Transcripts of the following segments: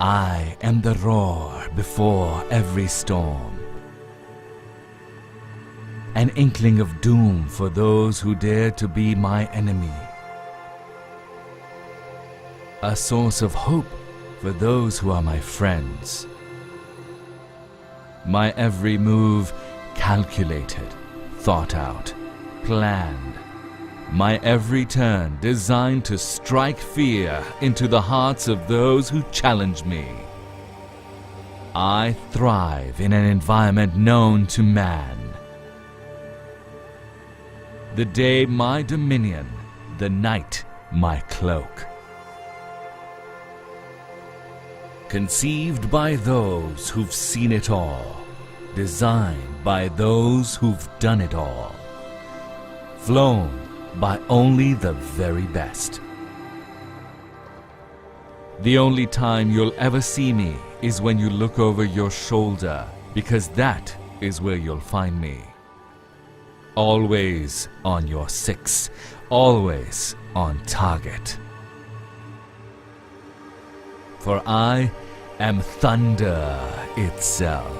I am the roar before every storm. An inkling of doom for those who dare to be my enemy. A source of hope for those who are my friends. My every move calculated, thought out, planned. My every turn designed to strike fear into the hearts of those who challenge me. I thrive in an environment known to man. The day my dominion, the night my cloak. Conceived by those who've seen it all, designed by those who've done it all, flown by only the very best. The only time you'll ever see me is when you look over your shoulder, because that is where you'll find me. Always on your six, always on target. For I am thunder itself.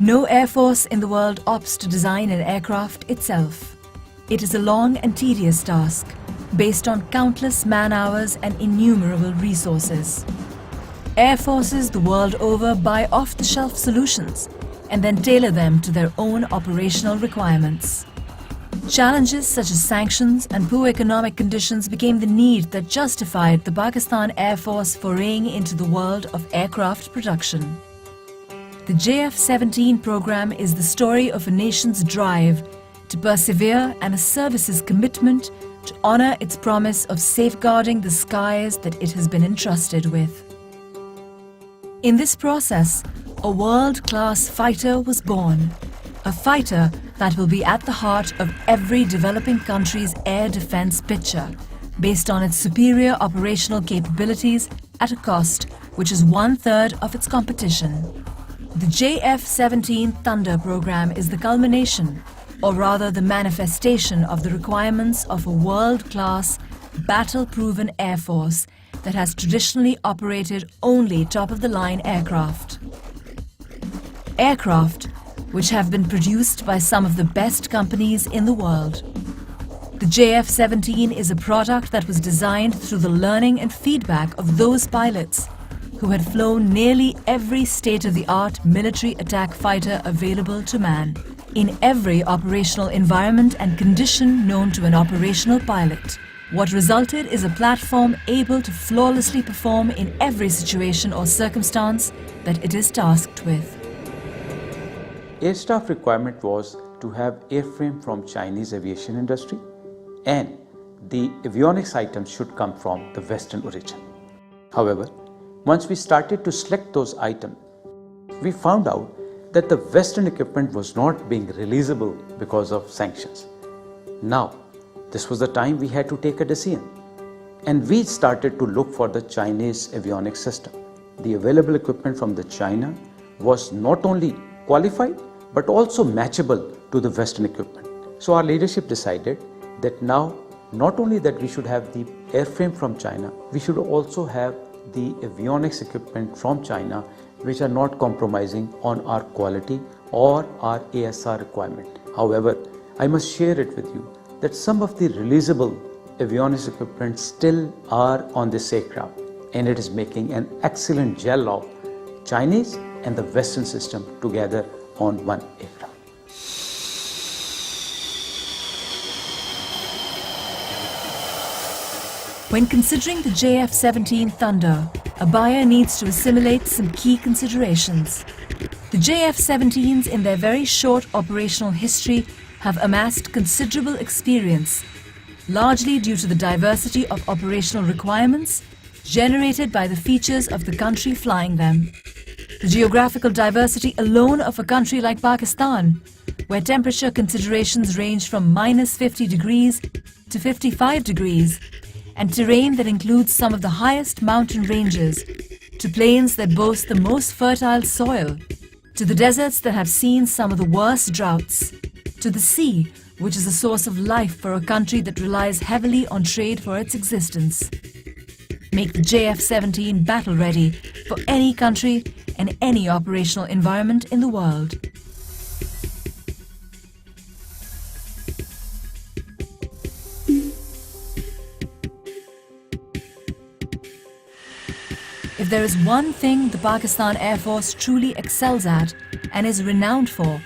No air force in the world opts to design an aircraft itself. It is a long and tedious task, based on countless man-hours and innumerable resources. Air forces the world over buy off-the-shelf solutions and then tailor them to their own operational requirements. Challenges such as sanctions and poor economic conditions became the need that justified the Pakistan Air Force foraying into the world of aircraft production. The JF-17 program is the story of a nation's drive to persevere and a service's commitment to honor its promise of safeguarding the skies that it has been entrusted with. In this process, a world-class fighter was born, a fighter that will be at the heart of every developing country's air defense picture, based on its superior operational capabilities at a cost which is 1/3 of its competition. The JF-17 Thunder program is the culmination, or rather the manifestation of the requirements of a world-class, battle-proven air force that has traditionally operated only top-of-the-line aircraft. Aircraft which have been produced by some of the best companies in the world. The JF-17 is a product that was designed through the learning and feedback of those pilots who had flown nearly every state-of-the-art military attack fighter available to man, in every operational environment and condition known to an operational pilot. What resulted is a platform able to flawlessly perform in every situation or circumstance that it is tasked with. Air staff requirement was to have airframe from Chinese aviation industry, and the avionics items should come from the Western origin. However, once we started to select those items, we found out that the Western equipment was not being releasable because of sanctions. Now, this was the time we had to take a decision, and we started to look for the Chinese avionics system. The available equipment from the China was not only qualified but also matchable to the Western equipment. So our leadership decided that now not only that we should have the airframe from China, we should also have the avionics equipment from China, which are not compromising on our quality or our ASR requirement. However, I must share it with you that some of the releasable avionics equipment still are on this aircraft, and it is making an excellent gel of Chinese and the Western system together on one aircraft. When considering the JF-17 Thunder, a buyer needs to assimilate some key considerations. The JF-17s in their very short operational history have amassed considerable experience, largely due to the diversity of operational requirements generated by the features of the country flying them. The geographical diversity alone of a country like Pakistan, where temperature considerations range from -50 degrees to 55 degrees, and terrain that includes some of the highest mountain ranges, to plains that boast the most fertile soil, to the deserts that have seen some of the worst droughts, to the sea, which is a source of life for a country that relies heavily on trade for its existence. Make the JF-17 battle ready for any country and any operational environment in the world. If there is one thing the Pakistan Air Force truly excels at and is renowned for,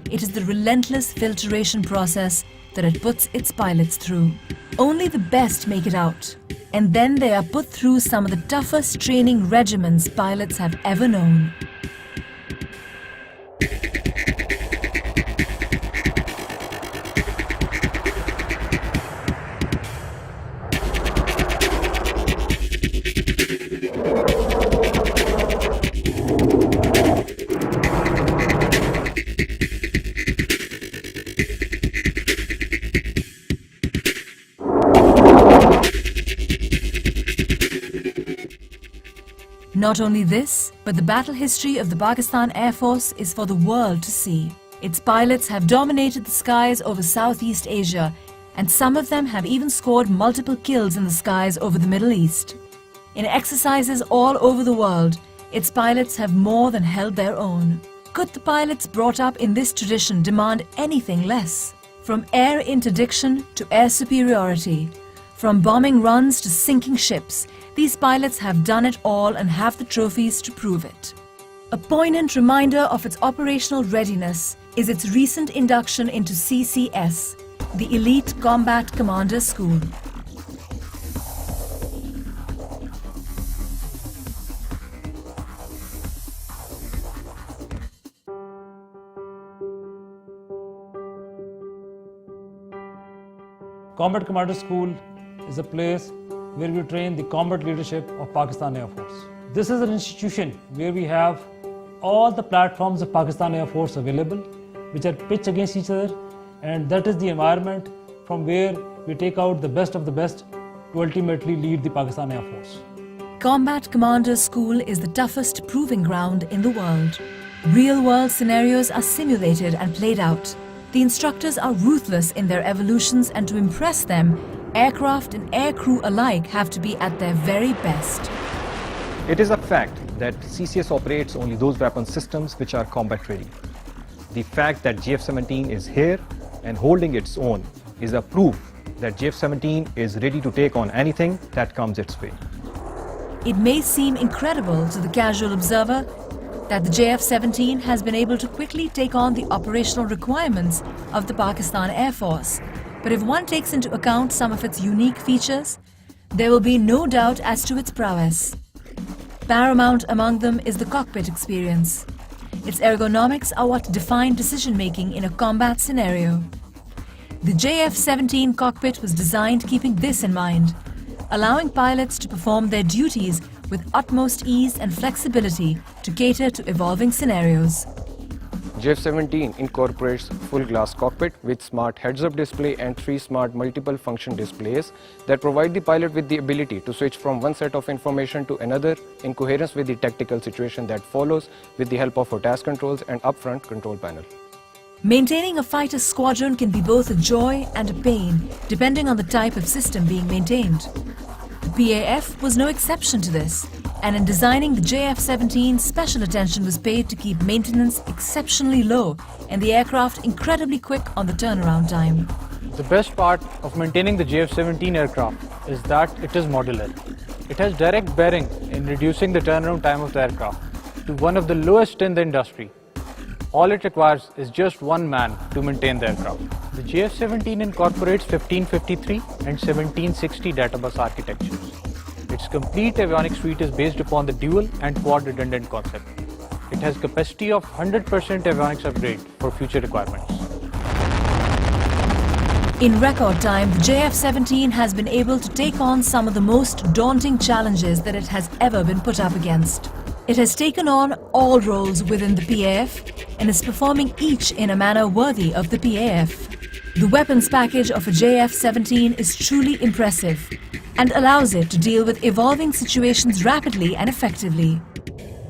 it is the relentless filtration process that it puts its pilots through. Only the best make it out, and then they are put through some of the toughest training regimens pilots have ever known. Not only this, but the battle history of the Pakistan Air Force is for the world to see. Its pilots have dominated the skies over Southeast Asia, and some of them have even scored multiple kills in the skies over the Middle East. In exercises all over the world, its pilots have more than held their own. Could the pilots brought up in this tradition demand anything less? From air interdiction to air superiority, from bombing runs to sinking ships, these pilots have done it all and have the trophies to prove it. A poignant reminder of its operational readiness is its recent induction into CCS, the Elite Combat Commander School. Combat Commander School is a place where we train the combat leadership of Pakistan Air Force. This is an institution where we have all the platforms of Pakistan Air Force available, which are pitched against each other, and that is the environment from where we take out the best of the best to ultimately lead the Pakistan Air Force. Combat Commander School is the toughest proving ground in the world. Real-world scenarios are simulated and played out. The instructors are ruthless in their evolutions, and to impress them, aircraft and aircrew alike have to be at their very best. It is a fact that CCS operates only those weapon systems which are combat ready. The fact that JF-17 is here and holding its own is a proof that JF-17 is ready to take on anything that comes its way. It may seem incredible to the casual observer that the JF-17 has been able to quickly take on the operational requirements of the Pakistan Air Force. But if one takes into account some of its unique features, there will be no doubt as to its prowess. Paramount among them is the cockpit experience. Its ergonomics are what define decision-making in a combat scenario. The JF-17 cockpit was designed keeping this in mind, allowing pilots to perform their duties with utmost ease and flexibility to cater to evolving scenarios. JF-17 incorporates full glass cockpit with smart heads-up display and 3 smart multiple function displays that provide the pilot with the ability to switch from one set of information to another in coherence with the tactical situation that follows with the help of a task controls and upfront control panel. Maintaining a fighter squadron can be both a joy and a pain, depending on the type of system being maintained. The PAF was no exception to this, and in designing the JF-17, special attention was paid to keep maintenance exceptionally low and the aircraft incredibly quick on the turnaround time. The best part of maintaining the JF-17 aircraft is that it is modular. It has direct bearing in reducing the turnaround time of the aircraft to one of the lowest in the industry. All it requires is just one man to maintain the aircraft. The JF-17 incorporates 1553 and 1760 data bus architectures. Its complete avionics suite is based upon the dual and quad redundant concept. It has capacity of 100% avionics upgrade for future requirements. In record time, the JF-17 has been able to take on some of the most daunting challenges that it has ever been put up against. It has taken on all roles within the PAF and is performing each in a manner worthy of the PAF. The weapons package of a JF-17 is truly impressive and allows it to deal with evolving situations rapidly and effectively.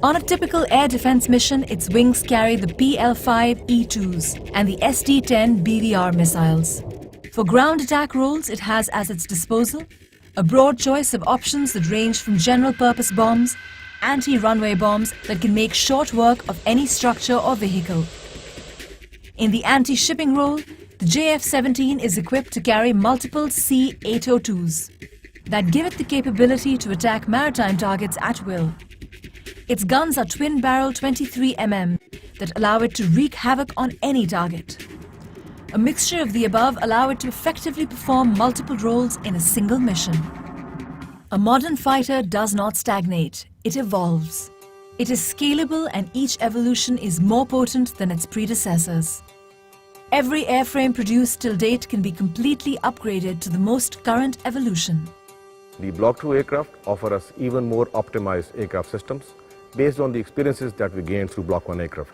On a typical air defense mission, its wings carry the PL-5 E-2s and the SD-10 BVR missiles. For ground attack roles, it has as its disposal a broad choice of options that range from general-purpose bombs, anti-runway bombs that can make short work of any structure or vehicle. In the anti-shipping role, the JF-17 is equipped to carry multiple C-802s that give it the capability to attack maritime targets at will. Its guns are twin-barrel 23mm that allow it to wreak havoc on any target. A mixture of the above allow it to effectively perform multiple roles in a single mission. A modern fighter does not stagnate, it evolves. It is scalable and each evolution is more potent than its predecessors. Every airframe produced till date can be completely upgraded to the most current evolution. The Block 2 aircraft offer us even more optimized aircraft systems based on the experiences that we gained through Block 1 aircraft.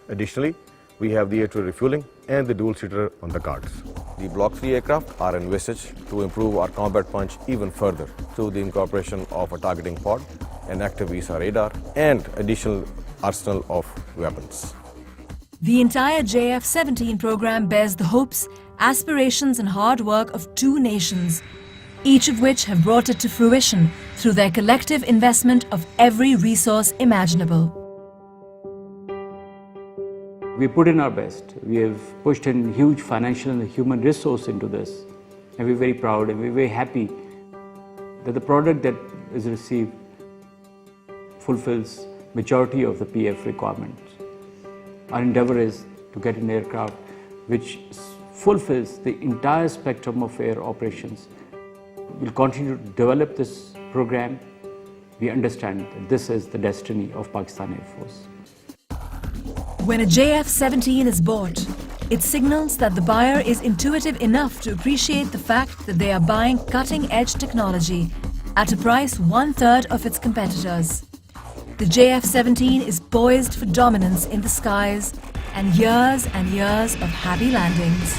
Additionally, we have the air-to-air refueling and the dual-seater on the cards. The Block 3 aircraft are envisaged to improve our combat punch even further through the incorporation of a targeting pod, an active VISA radar, and additional arsenal of weapons. The entire JF-17 program bears the hopes, aspirations and hard work of two nations, each of which have brought it to fruition through their collective investment of every resource imaginable. We put in our best. We have pushed in huge financial and human resource into this. And we're very proud and we're very happy that the product that is received fulfills majority of the PF requirements. Our endeavor is to get an aircraft which fulfills the entire spectrum of air operations. We'll continue to develop this program. We understand that this is the destiny of Pakistan Air Force. When a JF-17 is bought, it signals that the buyer is intuitive enough to appreciate the fact that they are buying cutting-edge technology at a price 1/3 of its competitors. The JF-17 is poised for dominance in the skies and years of happy landings.